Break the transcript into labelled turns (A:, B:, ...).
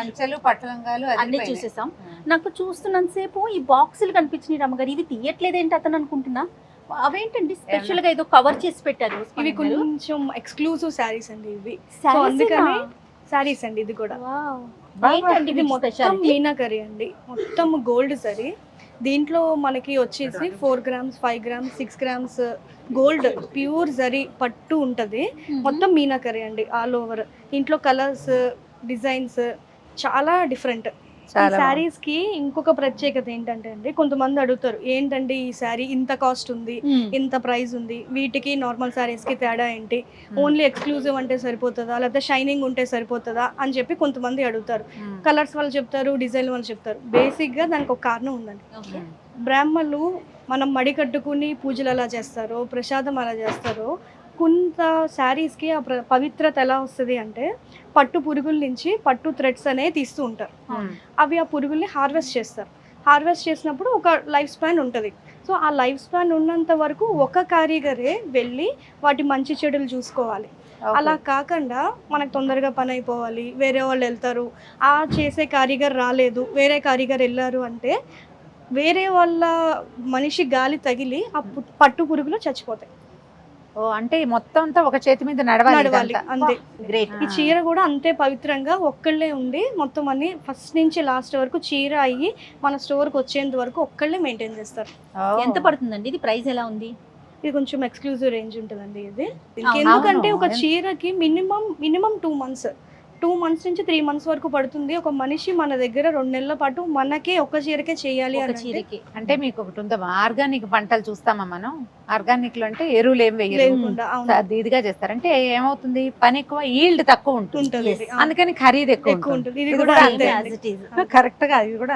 A: పంచలు పట్టలంగాలు
B: అన్ని చూసేసాం. నాకు చూస్తున్నంతసేపు ఈ బాక్సులు కనిపించినాయి రమ్మగారు, ఇవి తీయట్లేదేంటి అతను అనుకుంటున్నా. అవేంటండి స్పెషల్ గా ఏదో కవర్ చేసి పెట్టారు.
C: ఇవి కొంచెం ఎక్స్క్లూజివ్ శారీస్ అండి ఇవి. సో అందుకని శారీస్ అండి ఇది కూడా.
B: ఏంటండి
C: ఇది మొత్తం మీనాకరీ అండి, మొత్తం గోల్డ్ సరీ. దీంట్లో మనకి వచ్చేసి 4 grams 5 grams 6 grams gold pure zari పట్టు ఉంటది. మొత్తం మీనాకరీ అండి ఆల్ ఓవర్. ఇంట్లో కలర్స్ డిజైన్స్ చాలా డిఫరెంట్. ఈ శారీస్ కి ఇంకొక ప్రత్యేకత ఏంటంటే అండి, కొంతమంది అడుగుతారు ఏంటండి ఈ శారీ ఇంత కాస్ట్ ఉంది, ఇంత ప్రైస్ ఉంది, వీటికి నార్మల్ శారీస్ కి తేడా ఏంటి, ఓన్లీ ఎక్స్క్లూజివ్ అంటే సరిపోతుందా లేకపోతే షైనింగ్ ఉంటే సరిపోతుందా అని చెప్పి కొంతమంది అడుగుతారు. కలర్స్ వాళ్ళు చెప్తారు, డిజైన్ వాళ్ళు చెప్తారు. బేసిక్ గా దానికి ఒక కారణం ఉందండి. బ్రాహ్మణులు మనం మడి కట్టుకుని పూజలు అలా చేస్తారో, ప్రసాదం అలా చేస్తారో, కొంత శారీస్కి ఆ పవిత్రత ఎలా వస్తుంది అంటే పట్టు పురుగుల నుంచి పట్టు థ్రెడ్స్ అనేవి తీస్తూ ఉంటారు. అవి ఆ పురుగుల్ని హార్వెస్ట్ చేస్తారు. హార్వెస్ట్ చేసినప్పుడు ఒక లైఫ్ స్పాన్ ఉంటుంది. సో ఆ లైఫ్ స్పాన్ ఉన్నంత వరకు ఒక కారీగరే వెళ్ళి వాటి మంచి చెడులు చూసుకోవాలి. అలా కాకుండా మనకు తొందరగా పని అయిపోవాలి, వేరే వాళ్ళు వెళ్తారు, ఆ చేసే కారీగర్ రాలేదు, వేరే కారీగర్ వెళ్ళారు అంటే వేరే వాళ్ళ మనిషి గాలి తగిలి ఆ పట్టు పురుగులు చచ్చిపోతాయి.
A: ఓ అంటే మొత్తం అంతా ఒక చేతి మీద నడవాలి
C: అంతే.
A: గ్రేట్.
C: ఈ చీర కూడా అంతే పవిత్రంగా ఒక్కళ్ళే ఉండి మొత్తం అన్ని ఫస్ట్ నుంచి లాస్ట్ వరకు చీర అయ్యి మన స్టోర్కి వచ్చేంత వరకు ఒక్కళ్ళే మెయింటైన్ చేస్తారు.
B: ఎంత పడుతుందండి ఇది? ప్రైస్ ఎలా ఉంది?
C: ఇది కొంచెం ఎక్స్క్లూజివ్ రేంజ్ ఉంటుందండి ఇది. ఎందుకంటే ఒక చీరకి మినిమం 2 months నుంచి 3 months వరకు పడుతుంది. ఒక మనిషి మన దగ్గర 2 నెలల పాటు మనకే ఒక చీరకే చేయాలి
B: చీరకి
A: అంటే మీకు ఒకటి ఉందా, ఆర్గానిక్ పంటలు చూస్తామా మనం? ఆర్గానిక్ లో అంటే ఎరువులు ఏం వేయరు, ఇదిగా చేస్తారు. అంటే ఏమవుతుంది, పని ఎక్కువ, ఈల్డ్ తక్కువ ఉంటుంది, అందుకని ఖరీదు ఎక్కువ ఉంటుంది.
C: ఇది కూడా
A: కరెక్ట్ గా ఇది కూడా